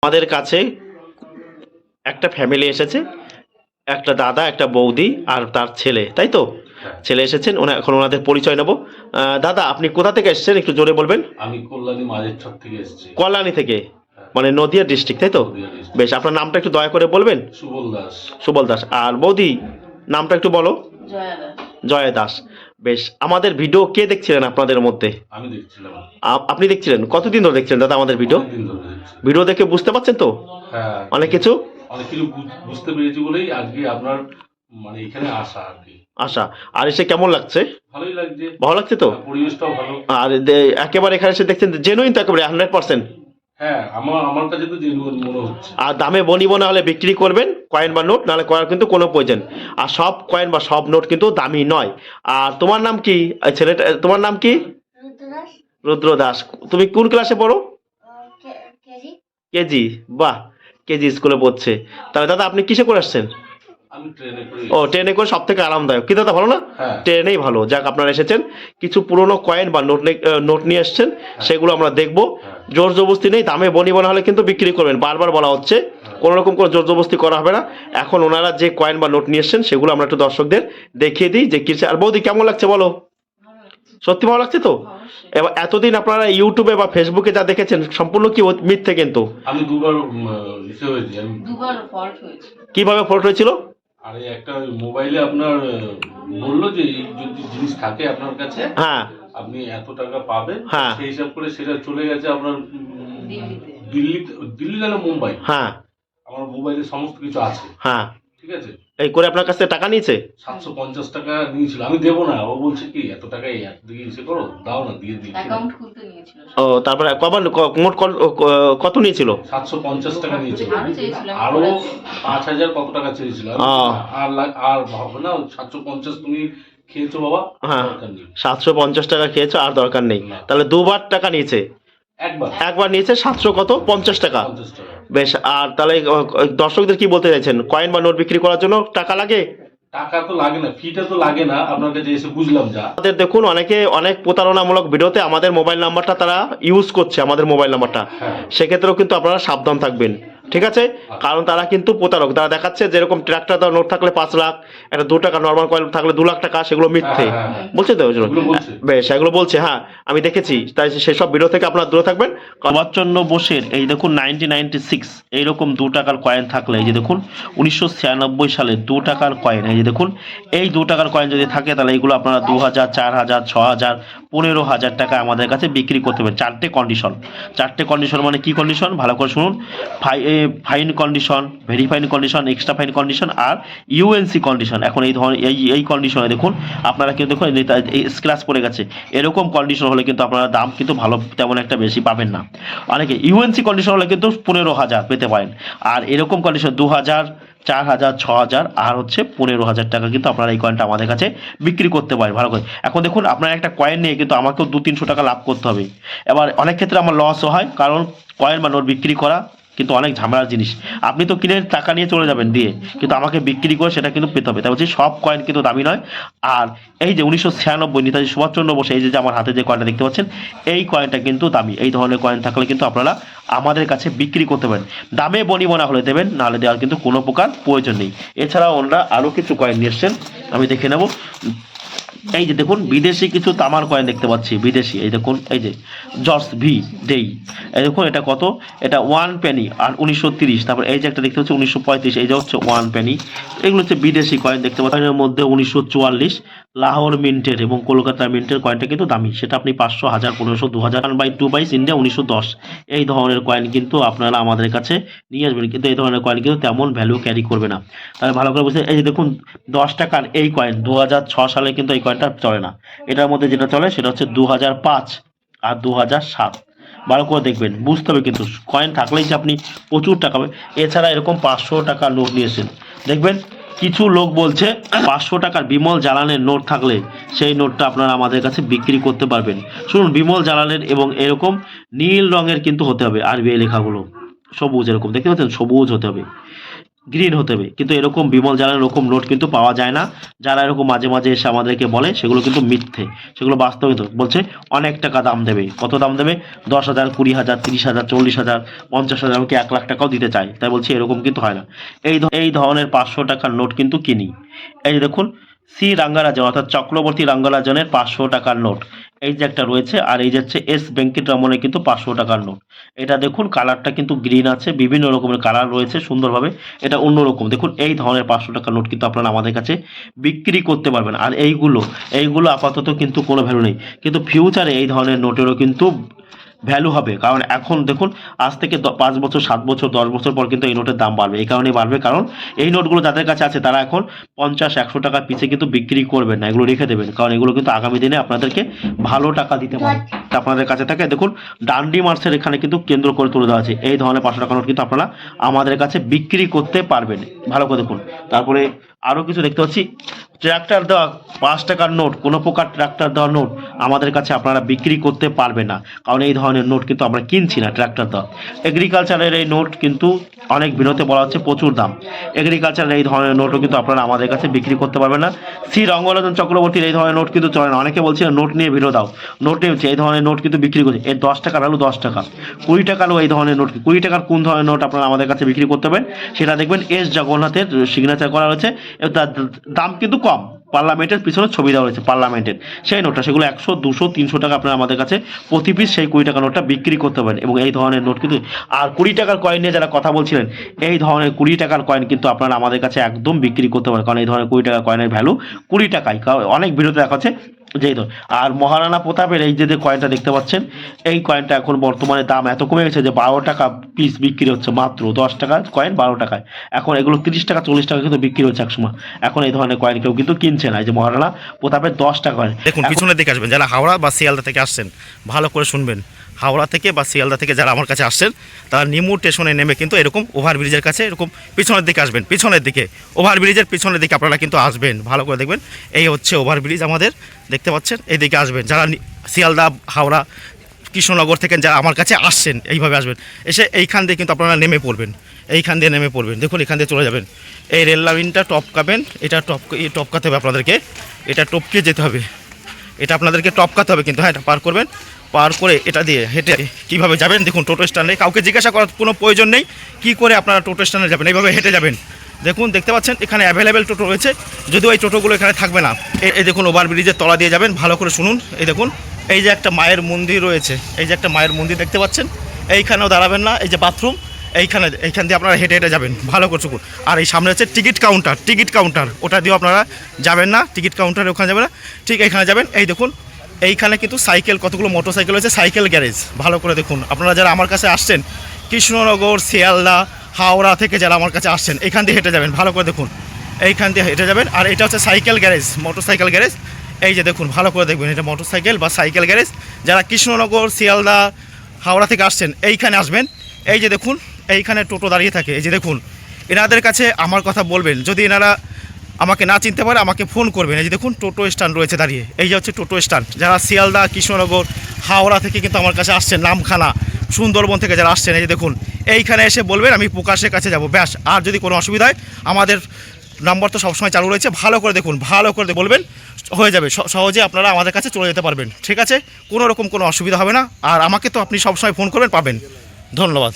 আমাদের কাছে একটা ফ্যামিলি এসেছে, একটা দাদা, একটা বৌদি আর তার ছেলে, তাই তো? ছেলে এসেছেন, এখন ওনাদের পরিচয় নেব। দাদা, আপনি কোথা থেকে এসেছেন একটু জোরে বলবেন? আমি কল্যাণী মাঝেরচর থেকে এসেছি। কল্যাণী থেকে, মানে নদিয়া ডিস্ট্রিক্ট, তাই তো? নদিয়া ডিস্ট্রিক্ট। বেশ, আপনার নামটা একটু দয়া করে বলবেন। সুবল দাস। সুবল দাস। আর বৌদি, নামটা একটু বলো। জয়া দাস। জয়া দাস। বেশ, আমাদের ভিডিও কে দেখছিলেন আপনাদের মধ্যে? আমি দেখছিলাম। আপনি দেখছিলেন? কতদিন ধরে দেখছিলেন দাদা আমাদের ভিডিও? অনেকদিন ধরে দেখছি। ভিডিও দেখে বুঝতে পারছেন তো হ্যাঁ, অনেক কিছু? অনেক কিছু বুঝতে পেরেছি বলেই আজকে আপনার মানে এখানে আসা আর কি। আশা। আর এসে কেমন লাগছে? ভালোই লাগছে। ভালো লাগছে তো? পরিবেশটাও ভালো। আর একেবারে এখানে এসে দেখছেন জেনুইন তো, একেবারে 100%। হ্যাঁ, আমার কাছে তো জেনুইন মনে হচ্ছে। আর দামে বনিব না হলে বিক্রি করবেন, কয়েন বা নোট, নাহলে করার কিন্তু কোনো প্রয়োজন। আর সব কয়েন বা সব নোট কিন্তু দামি নয়। আর তোমার নাম কি? এই ছেলেটা, তোমার নাম কি? রুদ্রদাস। রুদ্র দাস। তুমি কোন ক্লাসে পড়ো? কেজি। কেজি। বাহ, কেজি স্কুলে পড়ছে। তাহলে দাদা আপনি কিসে করে আসছেন? আমি ট্রেনে করে। ও, ট্রেনে করে সব থেকে আরামদায়ক কি দাদা, ভালো না? হ্যাঁ। ট্রেনেই ভালো। যাক, আপনারা এসেছেন, কিছু পুরনো কয়েন বা নোট নিয়ে এসেছেন, সেগুলো আমরা দেখবো। জোর জবরদস্তি নেই, দামে বনিব না হলে কিন্তু বিক্রি করবেন, বারবার বলা হচ্ছে। কোনো রকম কোনো জোর জবরদস্তি করা হবে না। এখন ওনারা যে কয়েন বা নোট নিয়ে এসেছেন সেগুলো আমরা একটু দর্শকদের দেখিয়ে দিই যে কিসে। আর বৌদি, কেমন লাগছে বলো? সত্যি ভালো লাগছে তো? এবার এতদিন আপনারা ইউটিউবে বা ফেসবুকে যা দেখেছেন সম্পূর্ণ কি মিথ্যে কিন্তু? আমি দুবার ইসে হয়েছি। দুবার ফল্ট হয়েছে। কিভাবে ফল্ট হয়েছিল? আরে একটা মোবাইলে আপনার বললো যে এই যদি জিনিস থাকে আপনার কাছে, হ্যাঁ আপনি এত টাকা পাবেন। হ্যাঁ। সেই হিসাব করে সেটা চলে গেছে আপনার দিল্লিতে। দিল্লি না মুম্বাই। হ্যাঁ আমার মোবাইলে সমস্ত কিছু আছে। হ্যাঁ। ঠিক আছে। এই করে আপনার কাছ থেকে টাকা নিয়েছে? 750 টাকা নিয়েছিল। আমি দেবো না, ও বলছে কি এত টাকাই দিকে ইসে করো, দাও না, দিয়ে দিচ্ছি। অ্যাকাউন্ট খুলতে নিয়েছিল। ও, তারপরে কবার মোট কত নিয়েছিল? 750 টাকা নিয়েছিল। আরো চেয়েছিলাম। আরো 5000 কত টাকা চেয়েছিল। আর ভাবো না, 750 তুমি খেয়েছো বাবা, হ্যাঁ, দরকার নেই। 750 টাকা খেয়েছো, আর দরকার নেই। না। তাহলে দুবার টাকা নিয়েছে? একবার নিয়েছে 700 কত 50 টাকা। 50 টাকা। বেশ, আর তাহলে দর্শকদের কি বলতে চাইছেন? কয়েন বা নোট বিক্রি করার জন্য টাকা লাগে? টাকা তো লাগে না, ফিটা তো লাগে না, আপনার কাছে এসে বুঝলাম যা। আমাদের দেখুন, অনেকে অনেক প্রতারণামূলক ভিডিওতে আমাদের মোবাইল নাম্বারটা তারা ইউজ করছে, আমাদের মোবাইল নাম্বারটা। হ্যাঁ। সেক্ষেত্রেও কিন্তু আপনারা সাবধান থাকবেন, ঠিক আছে? কারণ তারা কিন্তু প্রতারক। তারা দেখাচ্ছে যেরকম ট্রাক্টর নোট থাকলে 5 লাখ, একটা 2 টাকা নর্মাল কয়েন থাকলে 2 লাখ টাকা, সেগুলো মিথ্যে বলছে তো। এগুলো বলছে। বেশ, এগুলো বলছে, হ্যাঁ আমি দেখেছি। তাই সেসব ভিডিও থেকে আপনারা দূরে থাকবেন। কমাচ্ছন্ন বোসের এই দেখুন 1996 এইরকম 2 টাকার কয়েন থাকলে, এই যে দেখুন 1996 সালে 2 টাকার কয়েন, এই যে দেখুন এই 2 টাকার কয়েন যদি থাকে তাহলে এইগুলো আপনারা 2000, 4000, 6000, 15,000 টাকা আমাদের কাছে বিক্রি করতে পারবেন। চারটে কন্ডিশন মানে কি কন্ডিশন, ভালো করে শুনুন। Fine condition, very fine condition, extra fine condition আর ইউএনসি কন্ডিশন। এখন এই ধরনের এই কন্ডিশনে দেখুন আপনারা কিন্তু দেখুন স্ক্র্যাচ পড়ে গেছে, এরকম কন্ডিশন হলে কিন্তু আপনারা দাম কিন্তু ভালো তেমন একটা বেশি পাবেন না। অনেকে ইউএনসি কন্ডিশন হলে কিন্তু 15,000 পেতে পারেন। আর এরকম কন্ডিশন 2000, 4000, 6000 আর হচ্ছে 15,000 টাকা কিন্তু আপনারা এই কয়েনটা আমাদের কাছে বিক্রি করতে পারেন ভালো করে। এখন দেখুন, আপনার একটা কয়েন নিয়ে কিন্তু আমাকেও 200-300 টাকা লাভ করতে হবে। এবার অনেক ক্ষেত্রে আমার লসও হয়, কারণ কয়েন বা নোট বিক্রি করা কিন্তু অনেক ঝামেলার জিনিস। আপনি তো কিনে টাকা নিয়ে চলে যাবেন দিয়ে, কিন্তু আমাকে বিক্রি করে সেটা কিন্তু পেতে হবে। তাই বলছি সব কয়েন কিন্তু দামি নয়। আর এই যে 1996 নেতাজি সুভাষচন্দ্র বোস, এই যে আমার হাতে যে কয়েনটা দেখতে পাচ্ছেন, এই কয়েনটা কিন্তু দামি। এই ধরনের কয়েন থাকলে কিন্তু আপনারা আমাদের কাছে বিক্রি করতে পারেন। দামে বনিব না হলে দেবেন, নাহলে দেওয়ার কিন্তু কোনো প্রকার প্রয়োজন নেই। এছাড়াও ওনারা আরও কিছু কয়েন নিয়ে এসছেন, আমি দেখে নেব। এই যে দেখুন বিদেশি কিছু তামার কয়েন দেখতে পাচ্ছি, বিদেশি। এই দেখুন, এই যে জর্জ ভি ডেই, এই দেখুন এটা কত, এটা 1 পেনি আর 1930। তারপর এই যে একটা দেখতে পাচ্ছি 1935, এই যে হচ্ছে 1 পেনি। এগুলো হচ্ছে বিদেশি কয়েন দেখতে পাচ্ছেন। এর মধ্যে 1944 লাহোর মিন্টের এবং কলকাতা মিন্টের কয়েনটা কিন্তু দামি, সেটা আপনি 500, 1000, 1500, 2000। 1/2 বাইস ইন্ডিয়া 1910, এই ধরনের কয়েন কিন্তু আপনারা আমাদের কাছে নিয়ে আসবেন, কিন্তু এই ধরনের কয়েন কিন্তু তেমন ভ্যালু ক্যারি করবে না। তাহলে ভালো করে বুঝতে, এই যে দেখুন 10 টাকার এই কয়েন 2006 সালে কিন্তু এই কয়েনটা চলে না। এটার মধ্যে যেটা চলে সেটা হচ্ছে 2005 আর 2007। ভালো করে দেখবেন, বুঝতে হবে কিন্তু কয়েন থাকলেই যে আপনি প্রচুর টাকা পাবেন। এছাড়া এরকম 500 টাকা নোট নিয়েছেন, দেখবেন কিছু লোক বলছে 500 টাকার বিমল জালানের নোট থাকলে সেই নোটটা আপনারা আমাদের কাছে বিক্রি করতে পারবেন। শুনুন, বিমল জালানের এবং এরকম নীল রঙের কিন্তু হতে হবে, আরবিআই লেখাগুলো সবুজ, এরকম দেখতে পাচ্ছেন, সবুজ হতে হবে। গ্রিন হতে হবে, কিন্তু এরকম বিমল জালের এরকম নোট কিন্তু পাওয়া যায় না। যারা এরকম মাঝে মাঝে এসে আমাদেরকে বলে সেগুলো কিন্তু মিথ্যে, সেগুলো বাস্তবিত বলছে অনেক টাকা দাম দেবে। কত দাম দেবে? 10,000, 20,000, 30,000, 40,000, 50,000, এমনকি 1,00,000 টাকাও দিতে চায়। তাই বলছি এরকম কিন্তু হয় না। এই ধরনের 500 টাকার নোট কিন্তু কিনি। এই যে দেখুন সি রাঙ্গারাজন অর্থাৎ চক্রবর্তী রাঙ্গারাজনের 500 টাকার নোট, এই যে একটা রয়েছে। আর এই যে হচ্ছে এস ভেঙ্কটরমনের কিন্তু 500 টাকার নোট। এটা দেখুন কালারটা কিন্তু গ্রিন আছে, বিভিন্ন রকমের কালার রয়েছে সুন্দরভাবে, এটা অন্যরকম। দেখুন এই ধরনের 500 টাকার নোট কিন্তু আপনারা আমাদের কাছে বিক্রি করতে পারবেন। আর এইগুলো আপাতত কিন্তু কোনো ভ্যালু নেই, কিন্তু ফিউচারে এই ধরনের নোটেরও কিন্তু ভ্যালু হবে। কারণ এখন দেখুন আজ থেকে 5 বছর, 7 বছর, 10 বছর পর কিন্তু এই নোটের দাম বাড়বে। এই কারণেই বাড়বে কারণ এই নোটগুলো যাদের কাছে আছে তারা এখন 50-100 টাকা পিছে কিন্তু বিক্রি করবেন না, এগুলো রেখে দেবেন। কারণ এগুলো কিন্তু আগামী দিনে আপনাদেরকে ভালো টাকা দিতে পারে। আপনাদের কাছে থাকে দেখুন ডান্ডি মার্চের এখানে কিন্তু কেন্দ্র করে তুলে দেওয়া আছে। এই ধরনের 500 টাকা নোট কিন্তু আপনারা আমাদের কাছে বিক্রি করতে পারবেন। ভালো করে দেখুন। তারপরে আরও কিছু দেখতে পাচ্ছি, ট্র্যাক্টর দেওয়া 5 টাকার নোট, কোনো প্রকার ট্র্যাক্টর দেওয়া নোট আমাদের কাছে আপনারা বিক্রি করতে পারবেন না, কারণ এই ধরনের নোট কিন্তু আমরা কিনছি না ট্র্যাক্টর দেওয়া। এগ্রিকালচারের এই নোট কিন্তু অনেক বিরতে বলা হচ্ছে প্রচুর দাম। এগ্রিকালচারের এই ধরনের নোটও কিন্তু আপনারা আমাদের কাছে বিক্রি করতে পারবেন না। সি রঙ্গরাজন চক্রবর্তীর এই ধরনের নোট কিন্তু চলে না। অনেকে বলছে নোট নিয়ে ভিডিও দাও, নোট নিয়ে এই ধরনের নোট কিন্তু বিক্রি করছে। এর 10 টাকা ভ্যালু 10 টাকা, 20 টাকারও এই ধরনের নোট। 20 টাকার কোন ধরনের নোট আপনারা আমাদের কাছে বিক্রি করতে পারেন সেটা দেখবেন এস জগন্নাথের সিগনেচার করা রয়েছে। তার দাম কিন্তু কম, পার্লামেন্টের পিছনে ছবি দেওয়া রয়েছে পার্লামেন্টের সেই নোটটা, সেগুলো 100, 200, 300 টাকা আপনারা আমাদের কাছে প্রতি পিস সেই 20 টাকা নোটটা বিক্রি করতে পারেন। এবং এই ধরনের নোট কিন্তু, আর 20 টাকার কয়েন নিয়ে যারা কথা বলছিলেন, এই ধরনের 20 টাকার কয়েন কিন্তু আপনারা আমাদের কাছে একদম বিক্রি করতে পারেন, কারণ এই ধরনের 20 টাকার কয়েনের ভ্যালু 20 টাকাই। অনেক ভিডিওতে দেখা যাচ্ছে যেই ধর। আর মহারানা প্রতাপের এই যে কয়েনটা দেখতে পাচ্ছেন, এই কয়েনটা এখন বর্তমানে দাম এত কমে গেছে যে 12 টাকা পিস বিক্রি হচ্ছে, মাত্র 10 টাকার কয়েন 12 টাকায়। এখন এগুলো 30 টাকা 40 টাকা কিন্তু বিক্রি হচ্ছে একসময়। এখন এই ধরনের কয়েন কেউ কিন্তু কিনছে না। এই যে মহারানা প্রতাপের 10 টাকা কয়েন। দেখুন পিছনের দিকে আসবেন, যারা হাওড়া বা শিয়ালদা থেকে আসছেন ভালো করে শুনবেন। হাওড়া থেকে বা শিয়ালদা থেকে যারা আমার কাছে আসছেন তারা নিমু স্টেশনে নেমে কিন্তু এরকম ওভারব্রিজের কাছে এরকম পিছনের দিকে আসবেন, পিছনের দিকে ওভারব্রিজের পিছনের দিকে আপনারা কিন্তু আসবেন। ভালো করে দেখবেন, এই হচ্ছে ওভারব্রিজ আমাদের, দেখতে পাচ্ছেন, এই দিকে আসবেন। যারা শিয়ালদা, হাওড়া, কৃষ্ণনগর থেকে যারা আমার কাছে আসছেন এইভাবে আসবেন, এসে এইখান দিয়ে কিন্তু আপনারা নেমে পড়বেন, এইখান দিয়ে নেমে পড়বেন। দেখুন এখান দিয়ে চলে যাবেন, এই রেল লাইনটা টপকাবেন, এটা টপকাতে হবে আপনাদেরকে, এটা টপকে যেতে হবে, এটা আপনাদেরকে টপকাতে হবে কিন্তু। হ্যাঁ, এটা পার করবেন, পার করে এটা দিয়ে হেঁটে কীভাবে যাবেন দেখুন। টোটো স্ট্যান্ডে কাউকে জিজ্ঞাসা করার কোনো প্রয়োজন নেই কী করে আপনারা টোটো স্ট্যান্ডে যাবেন, এইভাবে হেঁটে যাবেন। দেখুন দেখতে পাচ্ছেন এখানে অ্যাভেলেবেল টোটো রয়েছে, যদিও এই টোটোগুলো এখানে থাকবে না। এই দেখুন ওভারব্রিজের তলা দিয়ে যাবেন, ভালো করে শুনুন। এই দেখুন এই যে একটা মায়ের মন্দির রয়েছে, এই যে একটা মায়ের মন্দির দেখতে পাচ্ছেন, এইখানেও দাঁড়াবেন না, এই যে বাথরুম, এইখান দিয়ে আপনারা হেঁটে হেঁটে যাবেন, ভালো করে শুনুন। আর এই সামনে হচ্ছে টিকিট কাউন্টার, ওটা দিয়েও আপনারা যাবেন না, টিকিট কাউন্টারে ওখানে যাবেন না, ঠিক এখানে যাবেন। এই দেখুন এইখানে কিন্তু সাইকেল, কতগুলো মোটর সাইকেল রয়েছে, সাইকেল গ্যারেজ। ভালো করে দেখুন, আপনারা যারা আমার কাছে আসছেন কৃষ্ণনগর, শিয়ালদা, হাওড়া থেকে যারা আমার কাছে আসছেন, এইখান দিয়ে হেঁটে যাবেন, ভালো করে দেখুন, এইখান দিয়ে হেঁটে যাবেন। আর এটা হচ্ছে cycle garage, motor cycle garage. এই যে দেখুন ভালো করে দেখবেন, এটা মোটর সাইকেল বা সাইকেল গ্যারেজ। যারা কৃষ্ণনগর, শিয়ালদা, হাওড়া থেকে আসছেন এইখানে আসবেন। এই যে দেখুন এইখানে টোটো দাঁড়িয়ে থাকে, এই যে দেখুন এনাদের কাছে আমার কথা বলবেন। যদি এনারা আমাকে না চিনতে পারে আমাকে ফোন করবেন। এই যে দেখুন টোটো স্ট্যান্ড রয়েছে দাঁড়িয়ে, এই যে হচ্ছে টোটো স্ট্যান্ড। যারা শিয়ালদা, কৃষ্ণনগর, হাওড়া থেকে কিন্তু আমার কাছে আসছেন, নামখানা, সুন্দরবন থেকে যারা আসছেন, এই যে দেখুন এইখানে এসে বলবেন আমি প্রকাশের কাছে যাব, ব্যাস। আর যদি কোনো অসুবিধা হয় আমাদের নাম্বার তো সবসময় চালু রয়েছে, ভালো করে দেখুন, ভালো করে বলবেন, হয়ে যাবে। সহজে আপনারা আমাদের কাছে চলে যেতে পারবেন, ঠিক আছে? কোনো রকম কোনো অসুবিধা হবে না। আর আমাকে তো আপনি সবসময় ফোন করবেন, পাবেন। ধন্যবাদ।